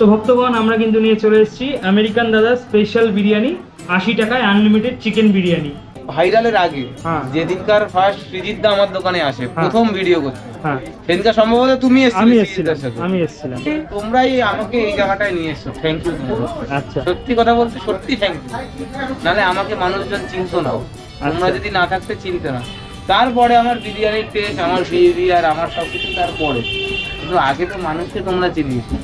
তো ভক্তগণ আমরা কিন্তু নিয়ে চলে এসেছি আমেরিকান দাদা স্পেশাল বিরিয়ানি 80 টাকায় আনলিমিটেড চিকেন বিরিয়ানি। ভাইরালের আগে যেদিনকার ফার্স্ট সৃজিত দা আমার দোকানে আসে প্রথম ভিডিও করতে, সেদিনকার সম্ভবত তুমি আমি এসেছিলাম। তোমরাই আমাকে এই জায়গাটায় নিয়ে এসছো, থ্যাংক ইউ। আচ্ছা, সত্যি কথা বলতে সত্যি থ্যাংক ইউ, নাহলে আমাকে মানুষজন চিনতো না, তোমরা যদি না থাকতে চিনতে না। তারপরে আমার বিরিয়ানির টেস্ট, আমার বিহেভিয়ার, আমার সবকিছু তারপরে, কিন্তু আগে তো মানুষকে তোমরা চিনিয়েছো।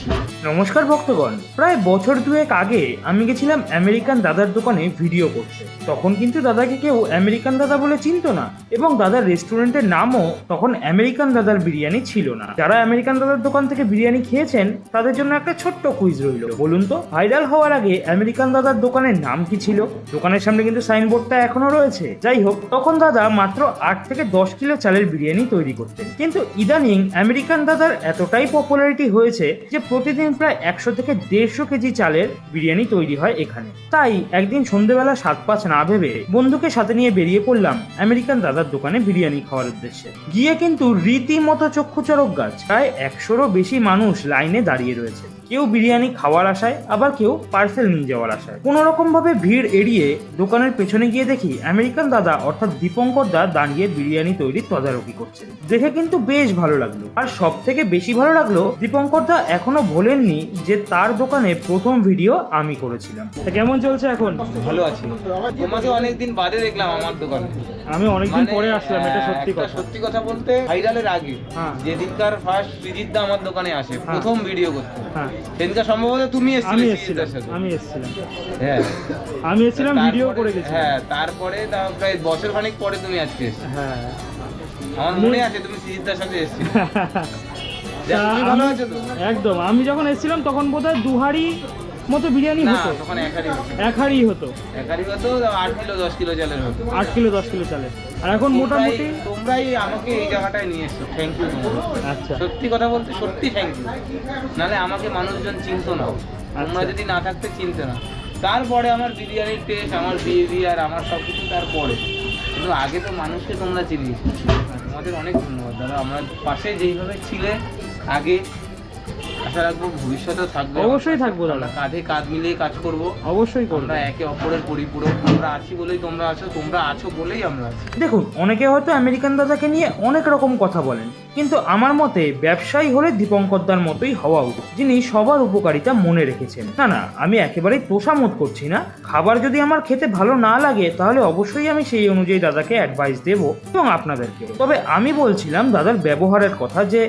নমস্কার ভক্তগণ, প্রায় বছর দুয়েক আগে আমি গেছিলাম আমেরিকান দাদার দোকানে ভিডিও করতে। তখন কিন্তু দাদাকে কেউ আমেরিকান দাদা বলে চিনতো না, এবং দাদার রেস্টুরেন্টের নামও তখন আমেরিকান দাদার বিরিয়ানি ছিল না। যারা আমেরিকান দাদার দোকান থেকে বিরিয়ানি খেয়েছেন তাদের জন্য একটা ছোট্ট কুইজ রইল। বলুন তো, ভাইরাল হওয়ার আগে আমেরিকান দাদার দোকানের নাম কি ছিল? দোকানের সামনে কিন্তু সাইনবোর্ডটা এখনো রয়েছে। যাই হোক, তখন দাদা মাত্র 8 থেকে 10 কিলো চালের বিরিয়ানি তৈরি করতেন। কিন্তু ইদানিং আমেরিকান দাদার এতটাই পপুলারিটি হয়েছে যে প্রতিদিন প্রায় 100 থেকে 150 কেজি চালের বিরিয়ানি তৈরি হয় এখানে। তাই একদিন সন্ধ্যেবেলা 7-5 না ভেবে বন্ধুকে সাথে নিয়ে বেরিয়ে পড়লাম আমেরিকান দাদার দোকানে বিরিয়ানি খাওয়ার উদ্দেশ্যে। গিয়ে কিন্তু রীতিমতো চক্ষু চড়ক গাছ, প্রায় 100রও বেশি মানুষ লাইনে দাঁড়িয়ে রয়েছে। কেউ বিরিয়ানি খাওয়ার আশায়, আবার কেউ পার্সেল নিয়ে যাওয়ার আশায়। কোনো রকম ভাবে ভিড় এড়িয়ে দোকানের পেছনে গিয়ে দেখি আমেরিকান দাদা অর্থাৎ দীপঙ্কর দা দাঁড়িয়ে বিরিয়ানি তৈরির তদারকি করছেন। দেখে কিন্তু বেশ ভালো লাগলো। আর সব থেকে বেশি ভালো লাগলো, দীপঙ্কর দা এখনো ভোলেননি যে তার দোকানে প্রথম ভিডিও আমি করেছিলাম। কেমন চলছে এখন? ভালো আছি। তোমাকে অনেকদিন বাদে দেখলাম আমার দোকানে। আমি অনেকদিন পরে আসলাম, এটা সত্যি কথা। সত্যি কথা বলতে ভাইরালের আগে যেদিনকার ফার্স্ট সৃজিত দা আমার দোকানে আসে প্রথম ভিডিও করতে, সেদিনকার সম্ভবত তুমি আমি এসেছিলাম। হ্যাঁ, আমি এসেছিলাম, ভিডিও করে গেছি। হ্যাঁ, তারপরে প্রায় বছর খানিক পরে তুমি আজকে এসেছো। হ্যাঁ, আমার মনে আছে তুমি সৃজিতদার সাথে এসেছিলে। ভালো আছো তো? একদম। আমি যখন এসেছিলাম তখন বোধহয় 2 হাঁড়ি মতো বিরিয়ানি হতো। তখন এক হাঁড়ি হতো। 8 কিলো 10 কিলো চালের হতো। 8 কিলো 10 কিলো চালের। আর এখন মোটামুটি তোমরাই আমাকে এই জায়গাটায় নিয়ে এসছো, থ্যাংক ইউ। আচ্ছা, সত্যি কথা বলতে সত্যি থ্যাংক ইউ, নাহলে আমাকে মানুষজন চিনতো না, তোমরা যদি না থাকতে চিনতে না। তারপরে আমার বিরিয়ানির টেস্ট, আমার বিহেভিয়ার, আমার সবকিছু তারপরে, কিন্তু আগে তো মানুষকে তোমরা চিনিয়েছো। তোমাদের অনেক ধন্যবাদ দাদা, আমরা পাশে যেইভাবে ছিলে আগে, আশা রাখবো ভবিষ্যতেও থাকবো। অবশ্যই থাকবো দাদা, কাঁধে কাঁধ মিলিয়ে কাজ করবো। অবশ্যই করবো। আমরা একে অপরের পরিপূরক। আমরা আছি বলেই তোমরা আছো, তোমরা আছো বলেই আমরা আছি। দেখুন, অনেকে হয়তো আমেরিকান দাদাকে নিয়ে অনেক রকম কথা বলেন, কিন্তু আমার মতে ব্যবসায়ী হলে দীপঙ্কর দার মতোই হওয়া উচিত, যিনি সবার উপকারিতা মনে রেখেছেন। না, আমি একেবারেই তোষামত করছি না। খাবার যদি আমার খেতে ভালো না লাগে তাহলে অবশ্যই আমি সেই অনুযায়ী দাদাকে অ্যাডভাইস দেবো, এবং আপনাদেরকে। তবে আমি বলছিলাম দাদার ব্যবহারের কথা, যে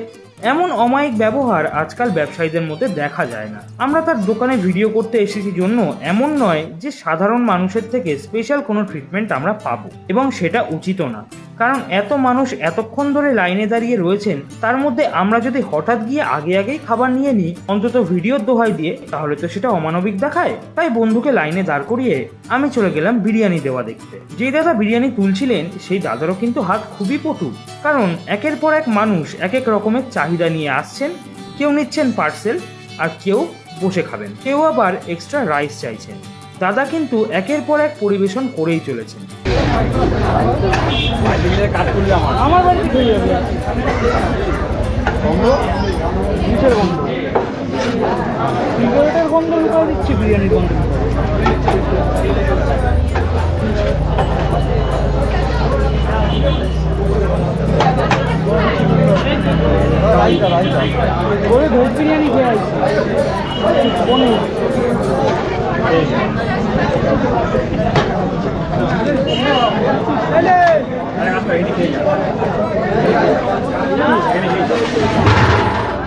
এমন অমায়িক ব্যবহার আজকাল ব্যবসায়ীদের মধ্যে দেখা যায় না। আমরা তার দোকানে ভিডিও করতে এসেছি জন্য এমন নয় যে সাধারণ মানুষের থেকে স্পেশাল কোনো ট্রিটমেন্ট আমরা পাবো, এবং সেটা উচিতও না। কারণ এত মানুষ এতক্ষণ ধরে লাইনে দাঁড়িয়ে রয়েছেন, তার মধ্যে আমরা যদি হঠাৎ গিয়ে আগেই খাবার নিয়ে নিই, অন্তত ভিডিওর দোহাই দিয়ে, তাহলে তো সেটা অমানবিক দেখায়। তাই বন্ধুকে লাইনে দাঁড় করিয়ে আমি চলে গেলাম বিরিয়ানি দেওয়া দেখতে। যেই দাদা বিরিয়ানি তুলছিলেন সেই দাদারও কিন্তু হাত খুবই পটু, কারণ একের পর এক মানুষ এক এক রকমের চাহিদা নিয়ে আসছেন। কেউ নিচ্ছেন পার্সেল, আর কেউ বসে খাবেন, কেউ আবার এক্সট্রা রাইস চাইছেন। দাদা কিন্তু একের পর এক পরিবেশন করেই চলেছেন। আমার বাড়িতে খেয়ে যাবে সিগারেটের গন্ধ লুকাও দিচ্ছি, বিরিয়ানির গন্ধ। ভেজ বিরিয়ানি খেয়ে আসছি।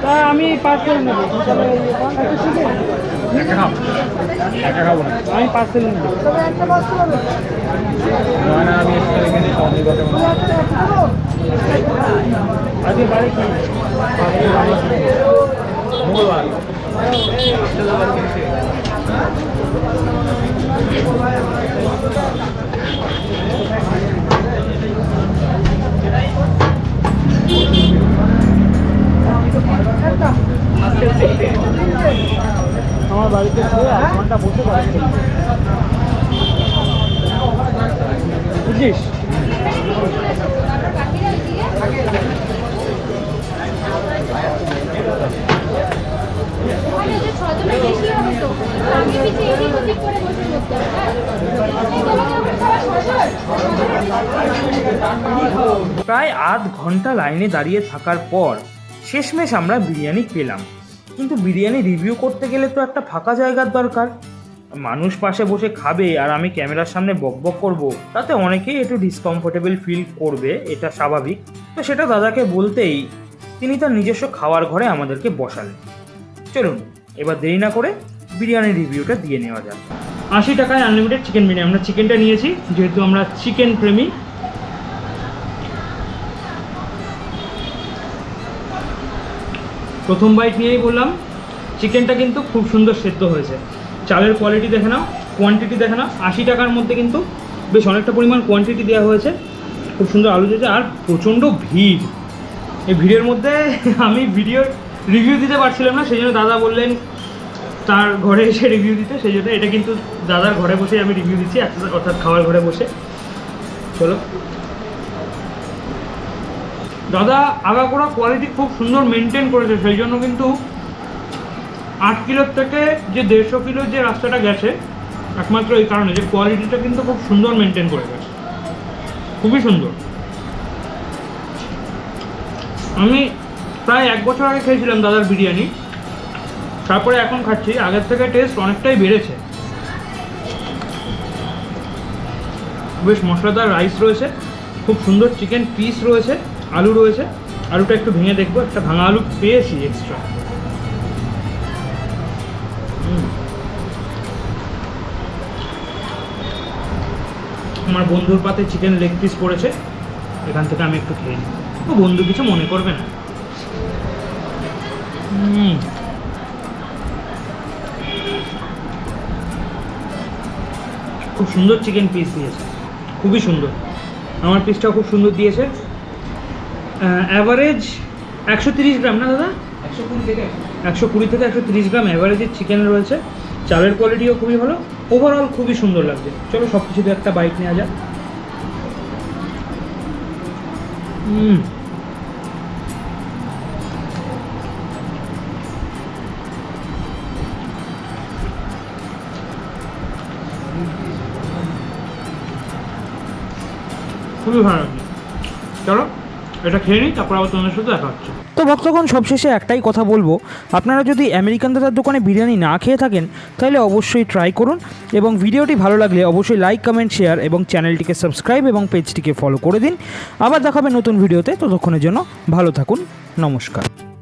তা আমি পার্সেল নেব। আমি পার্সেল নেব। আজকে বাড়ি কি মঙ্গলবার। আমার বাড়িতে 1 ঘন্টা বসে পারছি, বুঝিস? তাহলে যে 6 জনের বেশি হবে তো আগে পিছিয়ে এদিক ওদিক করে বসে করতে হবে না প্রায় আধ ঘন্টা লাইনে দাঁড়িয়ে থাকার পর শেষমেশ আমরা বিরিয়ানি পেলাম। কিন্তু বিরিয়ানি রিভিউ করতে গেলে তো একটা ফাঁকা জায়গার দরকার। মানুষ পাশে বসে খাবে আর আমি ক্যামেরার সামনে বকবক করব, তাতে অনেকেই একটু ডিসকমফোর্টেবল ফিল করবে, এটা স্বাভাবিক। তো সেটা দাদাকে বলতেই তিনি তার নিজস্ব খাওয়ার ঘরে আমাদেরকে বসালেন। চলুন এবার দেরি না করে বিরিয়ানির রিভিউটা দিয়ে নেওয়া যাক। 80 টাকায় আনলিমিটেড চিকেন বিরিয়ানি। আমরা চিকেনটা নিয়েছি যেহেতু আমরা চিকেন প্রেমী। প্রথম বাইট নিয়েই বললাম চিকেনটা কিন্তু খুব সুন্দর সেদ্ধ হয়েছে। চালের কোয়ালিটি দেখে নাও, কোয়ান্টিটি দেখে নাও। 80 টাকার মধ্যে কিন্তু বেশ অনেকটা পরিমাণ কোয়ান্টিটি দেওয়া হয়েছে, খুব সুন্দর আলু দিয়েছে। আর প্রচণ্ড ভিড়, এই ভিড়ের মধ্যে আমি ভিডিওর রিভিউ দিতে পারছিলাম না, সেই জন্য দাদা বললেন তার ঘরে এসে রিভিউ দিতে, সেই জন্য এটা কিন্তু দাদার ঘরে বসেই আমি রিভিউ দিচ্ছি, অর্থাৎ খাওয়ার ঘরে বসে। চলো, দাদা আগাগোড়া কোয়ালিটি খুব সুন্দর মেনটেন করেছে, সেই জন্য কিন্তু 8 কিলোর থেকে যে 150 কিলোর যে রাস্তাটা গেছে একমাত্র এই কারণে যে কোয়ালিটিটা কিন্তু খুব সুন্দর মেনটেন করে গেছে, খুবই সুন্দর। আমি প্রায় 1 বছর আগে খেয়েছিলাম দাদার বিরিয়ানি, তারপরে এখন খাচ্ছি, আগের থেকে টেস্ট অনেকটাই বেড়েছে। বেশ মশলাদার রাইস রয়েছে, খুব সুন্দর চিকেন পিস রয়েছে, আলু রয়েছে। আলুটা একটু ভেঙে দেখবো, একটা ভাঙা আলু পেয়েছি এক্সট্রা। আমার বন্ধুর পাতে চিকেন লেগ পিস পড়েছে, এখান থেকে আমি একটু খেয়ে নিই। ও বন্ধু কিছু মনে করবে না। খুব সুন্দর চিকেন পিস দিয়েছে, খুবই সুন্দর। আমার পিসটাও খুব সুন্দর দিয়েছে। অ্যাভারেজ 130 গ্রাম না দাদা? 120 থেকে 130 গ্রাম অ্যাভারেজের চিকেন রয়েছে। চালের কোয়ালিটিও খুবই ভালো, ওভারঅল খুবই সুন্দর লাগছে। চলো সব কিছুতে একটা বাইট নেওয়া যাক। খুবই ভালো লাগছে। চলো এটা খেয়ে নিই, তারপর আবার তোমাদের সাথে দেখা হচ্ছে। তো ভক্তগণ, সবশেষে একটাই কথা বলবো, আপনারা যদি আমেরিকান দাদার দোকানে বিরিয়ানি না খেয়ে থাকেন তাহলে অবশ্যই ট্রাই করুন, এবং ভিডিওটি ভালো লাগলে অবশ্যই লাইক, কমেন্ট, শেয়ার এবং চ্যানেলটিকে সাবস্ক্রাইব এবং পেজটিকে ফলো করে দিন। আবার দেখাবে নতুন ভিডিওতে, ততক্ষণের জন্য ভালো থাকুন, নমস্কার।